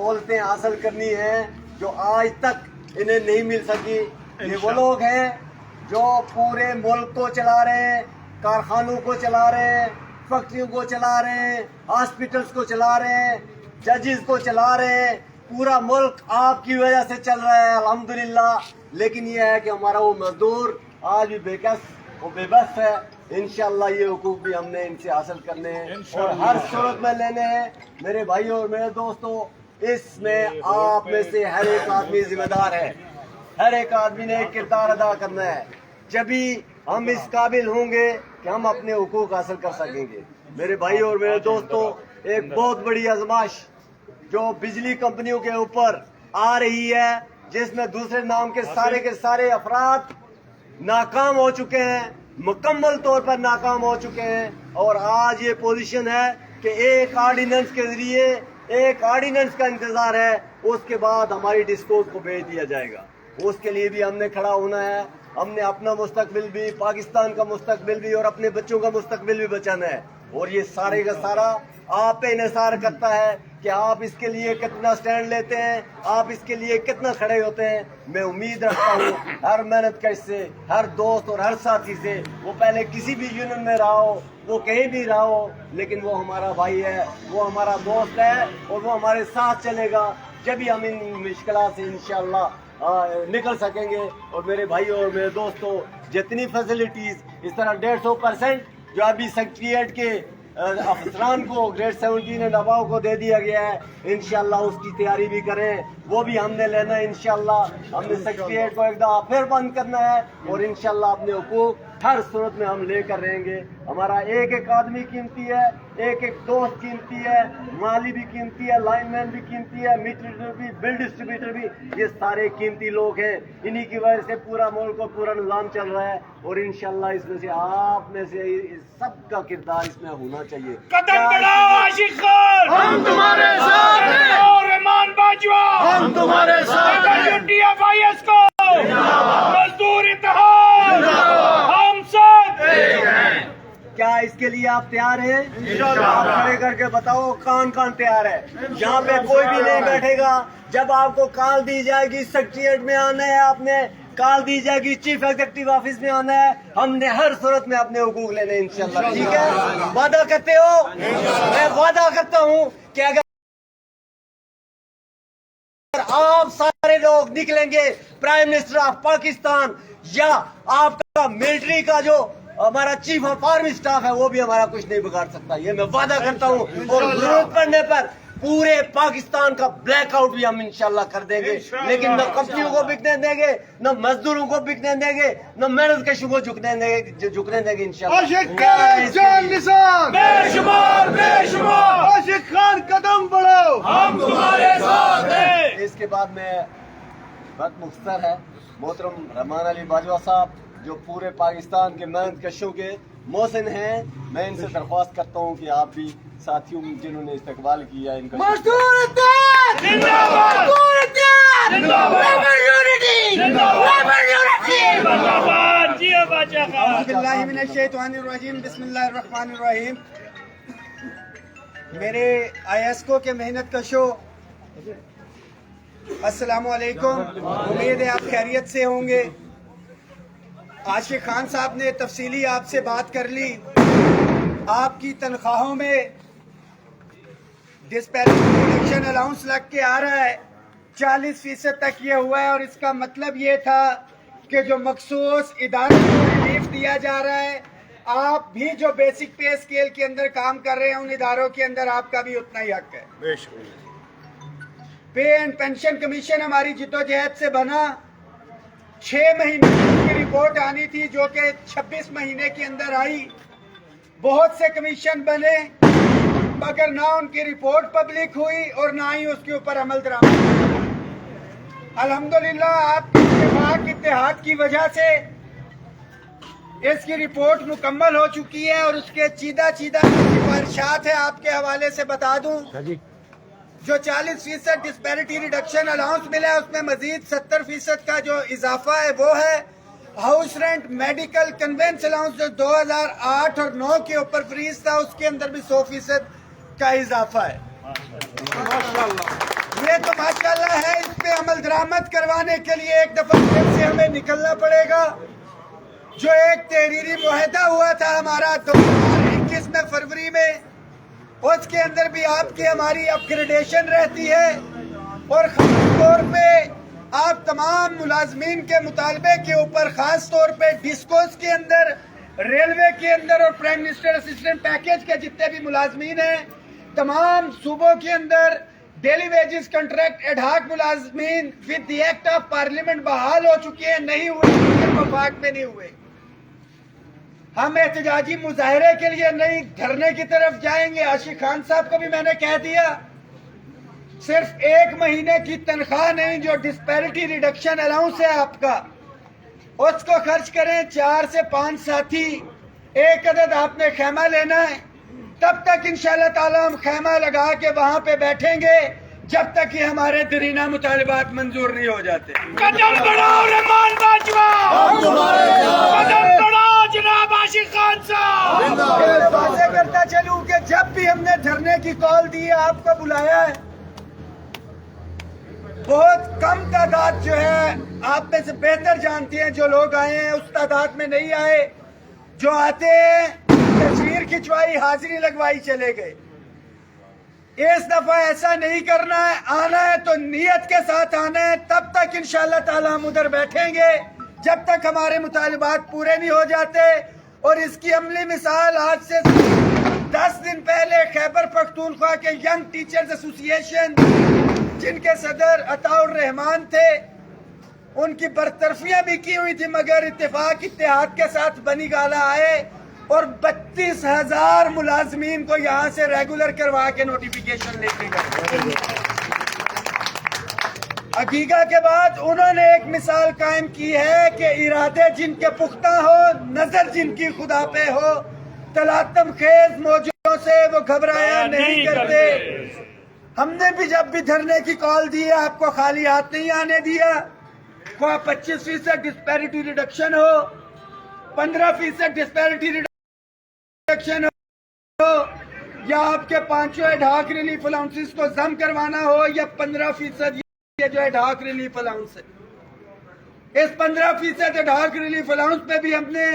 सहूलतें हासिल करनी हैं जो आज तक इन्हें नहीं मिल सकी। ये वो लोग हैं जो पूरे मुल्क को चला रहे हैं, कारखानों को चला रहे हैं, फैक्ट्रियों को चला रहे हैं, हॉस्पिटल्स को चला रहे हैं, जजेस को चला रहे हैं। पूरा मुल्क आपकी वजह से चल रहा है अल्हम्दुलिल्लाह। लेकिन ये है कि हमारा वो मजदूर आज भी बेकस वो बेबस है। इंशाल्लाह ये हुकूक भी हमने इनसे हासिल करने हैं और हर सूरत में लेने हैं। मेरे भाइयों और मेरे दोस्तों, इसमें आप में से हर एक आदमी जिम्मेदार है। हर एक आदमी ने एक किरदार अदा करना है। जब भी हम इस काबिल होंगे कि हम अपने हुकूक हासिल कर सकेंगे। मेरे भाइयों और मेरे दोस्तों, एक बहुत बड़ी आजमाइश जो बिजली कंपनियों के ऊपर आ रही है, जिसमें दूसरे नाम के सारे अफराद नाकाम हो चुके हैं, मुकम्मल तौर पर नाकाम हो चुके हैं। और आज ये पोजीशन है कि एक ऑर्डिनेंस के जरिए, एक ऑर्डिनेंस का इंतजार है, उसके बाद हमारी डिस्कोर्स को भेज दिया जाएगा। उसके लिए भी हमने खड़ा होना है। हमने अपना मुस्तकबिल भी, पाकिस्तान का मुस्तकबिल भी और अपने बच्चों का मुस्तकबिल भी बचाना है। और ये सारे का सारा आप पे इन्हिसार करता है कि आप इसके लिए कितना स्टैंड लेते हैं, आप इसके लिए कितना खड़े होते हैं। मैं उम्मीद रखता हूँ हर मेहनत कश से, हर दोस्त और हर साथी से, वो पहले किसी भी यूनियन में रहा हो, वो कहीं भी रहा हो, लेकिन वो हमारा भाई है, वो हमारा दोस्त है और वो हमारे साथ चलेगा। जब भी हम इन मुश्किलात से इंशाअल्लाह निकल सकेंगे। और मेरे भाइयों और मेरे दोस्तों, जितनी फैसिलिटीज इस तरह 150% जो अभी सेक्रेटरीट के अफसरान को ग्रेड 17 एंड अबाव को दे दिया गया है, इंशाल्लाह उसकी तैयारी भी करें। वो भी हमने लेना है इंशाल्लाह। हमने सेक्रेटरीट को एकदम फिर बंद करना है और इंशाल्लाह अपने हुकूक हर सूरत में हम लेकर रहेंगे। हमारा एक एक आदमी कीमती है, एक एक दोस्त कीमती है, माली भी कीमती है, लाइनमैन भी कीमती है, मीटर भी, बिल डिस्ट्रीब्यूटर भी, ये सारे कीमती लोग हैं। इन्हीं की वजह से पूरा मुल्क और पूरा निज़ाम चल रहा है। और इंशाल्लाह इसमें से आप में से सबका किरदार इसमें होना चाहिए। कदम बढ़ाओ आशिक खान, हम तुम्हारे साथ हैं, और रहमान बाजवा, हम तुम्हारे साथ हैं। TFIS को मजदूर इत्तेहाद, हम सब एक हैं। क्या इसके लिए आप तैयार हैं? आप खड़े करके बताओ कौन कौन तैयार है। यहाँ पे कोई भी नहीं बैठेगा। जब आपको कॉल दी जाएगी सेक्रेटरीट में आना है, आपने कॉल दी जाएगी चीफ एग्जीक्यूटिव ऑफिस में आना है। हमने हर सूरत में अपने हुकूक लेने इंशाल्लाह। ठीक है, वादा करते हो? मैं वादा करता हूँ कि अगर आप सारे लोग निकलेंगे, प्राइम मिनिस्टर ऑफ पाकिस्तान या आपका मिलिट्री का जो हमारा चीफ ऑफ आर्मी स्टाफ है, वो भी हमारा कुछ नहीं बिगाड़ सकता। ये मैं वादा करता हूँ। और जरूरत पड़ने पर पूरे पाकिस्तान का ब्लैकआउट भी हम इंशाल्लाह कर देंगे। लेकिन न कंपनियों को बिकने देंगे, न मजदूरों को बिकने देंगे, न मेहनत कशों को झुकने देंगे इंशाल्लाह। बेशुमार बेशुमार आशिक खान कदम बढ़ाओ, हम तुम्हारे साथ हैं। इसके बाद में बहुत मुख्तर है मोहतरम रहमान अली बाजवा साहब, जो पूरे पाकिस्तान के मेहनत कशों के मोहसिन हैं। मैं इनसे दरख्वास्त करता हूँ कि आप भी साथियों जिन्होंने इस्तकबाल किया इनका बिस्मिल्लाहिर्रहमानिर्रहीम। मेरे ISCO के मेहनत कशो अस्सलाम वालेकुम। उम्मीद है आप खैरियत से होंगे। आशिक खान साहब ने तफसीली आपसे बात कर ली। आपकी तनख्वाहों में डिस्पैरिटी रिडक्शन अलाउंस लग के आ रहा है, 40% तक ये हुआ है। और इसका मतलब ये था कि जो मखसूस इदारों को रिलीफ दिया जा रहा है, आप भी जो बेसिक पे स्केल के अंदर काम कर रहे हैं, उन इदारों के अंदर आपका भी उतना ही हक है। पे एंड पेंशन कमीशन हमारी जिद्दोजहद से बना। 6 महीने की रिपोर्ट आनी थी, जो कि 26 महीने के अंदर आई। बहुत से कमीशन बने, मगर ना उनकी रिपोर्ट पब्लिक हुई और ना ही उसके ऊपर अमल दरामद। अल्हम्दुलिल्लाह आपके इत्तेफाक इत्तेहाद की वजह से इसकी रिपोर्ट मुकम्मल हो चुकी है और उसके चीदा सिफारिशात है। आपके हवाले से बता दूं, जो 40% डिस्पैरिटी रिडक्शन अलाउंस मिला है, उसमें मजीद 70% का जो इजाफा है वो है। House rent, medical, convince allowance जो 2008 और 9 के ऊपर फ्रीज था, उसके अंदर भी 100% का इजाफा है। ये ماشاءاللہ ہے، اس پہ عمل درآمد کروانے کے لیے ایک دفعہ پھر سے ہمیں نکلنا پڑے گا۔ جو ایک تحریری معاہدہ ہوا تھا ہمارا 2021 میں فروری میں، اس کے اندر بھی آپ کی ہماری اپ گریڈیشن رہتی ہے، اور خاص طور پہ آپ تمام ملازمین کے مطالبے کے اوپر، خاص طور پہ ڈسکوز کے اندر، ریلوے کے اندر اور پرائم منسٹر اسسٹنٹ پیکیج کے جتنے بھی ملازمین ہیں، تمام صوبوں کے اندر daily wages contract ad hoc ملازمین with the act of parliament بحال ہو چکے ہیں، نہیں ہوئے، وفاق میں نہیں ہوئے۔ ہم احتجاجی مظاہرے کے لیے نہیں، دھرنے کی طرف جائیں گے۔ عاشق خان صاحب کو بھی میں نے کہہ دیا، صرف 1 مہینے کی تنخواہ نہیں، جو ڈسپیرٹی ریڈکشن الاؤنس ہے آپ کا، اس کو خرچ کریں۔ 4 سے 5 ساتھی، 1 عدد آپ نے خیمہ لینا ہے، تب تک انشاءاللہ تعالی ہم خیمہ لگا کے وہاں پہ بیٹھیں گے جب تک یہ ہمارے دیرینہ مطالبات منظور نہیں ہو جاتے۔ قدم بڑھاؤ رحمان باجوہ، قدم بڑھاؤ جناب عاشق خان صاحب۔ واضح کرتا چلوں کہ جب بھی ہم نے دھرنے کی کال دی ہے، آپ کو بلایا ہے، بہت کم تعداد جو ہے، آپ میں سے بہتر جانتی ہیں جو لوگ آئے ہیں، اس تعداد میں نہیں آئے۔ جو آتے ہیں تصویر کھنچوائی، حاضری لگوائی، چلے گئے۔ اس دفعہ ایسا نہیں کرنا ہے، آنا ہے تو نیت کے ساتھ آنا ہے، تب تک انشاءاللہ تعالی ہم ادھر بیٹھیں گے جب تک ہمارے مطالبات پورے نہیں ہو جاتے۔ اور اس کی عملی مثال آج سے 10 دن پہلے خیبر پختونخوا کے ینگ ٹیچرز ایسوسی ایشن، جن کے صدر عطاء الرحمان تھے، ان کی برطرفیاں بھی کی ہوئی تھی، مگر اتفاق اتحاد کے ساتھ بنی گالہ آئے اور 32,000 ملازمین کو یہاں سے ریگولر کروا کے نوٹیفیکیشن لے کے گئے۔ حقیقہ کے بعد انہوں نے ایک مثال قائم کی ہے کہ ارادے جن کے پختہ ہو، نظر جن کی خدا پہ ہو، تلاطم خیز موجوں سے وہ گھبرایا نہیں کرتے۔ ہم نے بھی جب بھی دھرنے کی کال دی ہے، آپ کو خالی ہاتھ نہیں آنے دیا۔ خواہ 25% ڈسپیرٹی ریڈکشن ہو، 15% ڈسپیرٹی ریڈکشن ہو، یا آپ کے 5 ایڈ ہاک ریلیف الاؤنسز کو ضم کروانا ہو، یا 15% یہ جو ایڈ ہاک ریلیف الاؤنس ہے۔ اس 15% ایڈ ہاک ریلیف الاؤنس پہ بھی ہم نے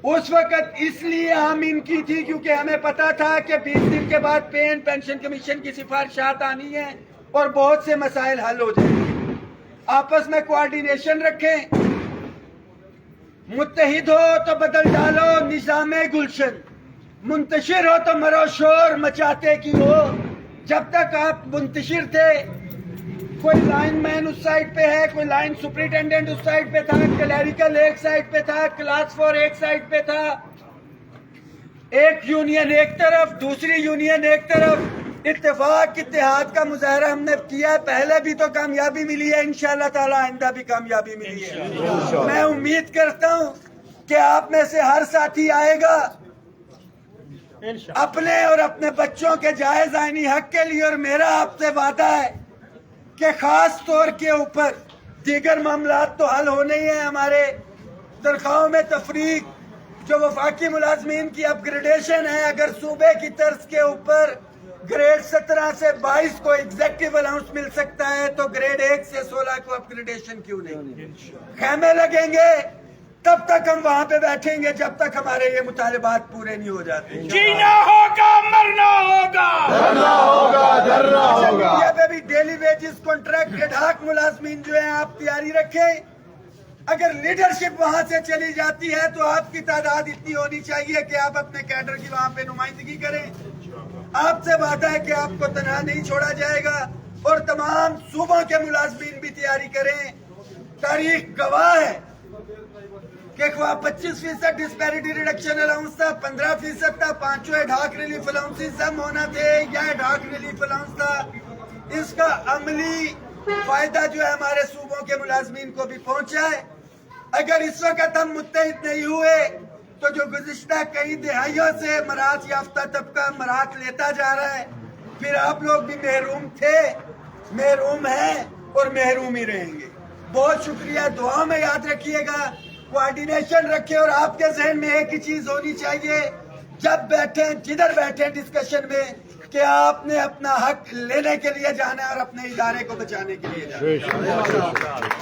اس وقت اس لیے آمین کی تھی کیونکہ ہمیں پتا تھا کہ 20 دن کے بعد پینشن کمیشن کی سفارشات آنی ہیں اور بہت سے مسائل حل ہو جائیں گے۔ آپس میں کوارڈینیشن رکھیں، متحد ہو تو بدل ڈالو نظام گلشن، منتشر ہو تو مرو شور مچاتے کی ہو۔ جب تک آپ منتشر تھے، کوئی لائن مین اس سائڈ پہ ہے، کوئی لائن سپرنٹینڈنٹ اس سائڈ پہ تھا، کلیریکل ایک سائڈ پہ تھا، کلاس 4 ایک سائڈ پہ تھا، ایک یونین ایک طرف، دوسری یونین ایک طرف۔ اتفاق اتحاد کا مظاہرہ ہم نے کیا ہے، پہلے بھی تو کامیابی ملی ہے، انشاءاللہ تعالی آئندہ بھی کامیابی ملی ہے۔ میں امید کرتا ہوں کہ آپ میں سے ہر ساتھی آئے گا اپنے اور اپنے بچوں کے جائز آئینی حق کے لیے، اور میرا آپ سے وعدہ ہے کہ خاص طور کے اوپر دیگر معاملات تو حل ہونے ہی ہیں، ہمارے تنخواہوں میں تفریق، جو وفاقی ملازمین کی اپ گریڈیشن ہے، اگر صوبے کی طرز کے اوپر گریڈ 17 سے 22 کو ایگزیکٹو الاؤنس مل سکتا ہے تو گریڈ 1 سے 16 کو اپ گریڈیشن کیوں نہیں؟ خیمے لگیں گے، تب تک ہم وہاں پہ بیٹھیں گے جب تک ہمارے یہ مطالبات پورے نہیں ہو جاتے۔ جینا ہوگا، مرنا ہوگا، دھرنا ہوگا۔ میڈیا پہ بھی daily wages contract add hoc ملازمین جو ہیں، آپ تیاری رکھیں۔ اگر لیڈرشپ وہاں سے چلی جاتی ہے تو آپ کی تعداد اتنی ہونی چاہیے کہ آپ اپنے کیڈر کی وہاں پہ نمائندگی کریں۔ آپ سے وعدہ ہے کہ آپ کو تنہا نہیں چھوڑا جائے گا، اور تمام صوبوں کے ملازمین بھی تیاری کریں۔ تاریخ گواہ ہے کہ 25% ڈسپیرٹی ریڈکشن الاؤنس تھا، 15% تھا، 5 ایڈ ہاک ریلیف الاؤنسز ضم ہونا تھے، یا ایڈ ہاک ریلیف الاؤنس تھا۔ اس کا عملی فائدہ جو ہے ہمارے صوبوں کے ملازمین کو بھی پہنچا ہے۔ اگر اس وقت ہم متحد نہیں ہوئے تو جو گزشتہ کئی دہائیوں سے مراعات یافتہ طبقہ مراعات لیتا جا رہا ہے، پھر آپ لوگ بھی محروم تھے، محروم ہیں اور محروم ہی رہیں گے۔ بہت شکریہ، دعا میں یاد رکھیے گا، کوارڈینیشن رکھیں، اور آپ کے ذہن میں ایک ہی چیز ہونی چاہیے جب بیٹھیں، جدھر بیٹھیں ڈسکشن میں، کہ کہ آپ نے اپنا حق لینے کے لیے جانا ہے اور اپنے ادارے کو بچانے کے لیے جانا ہے.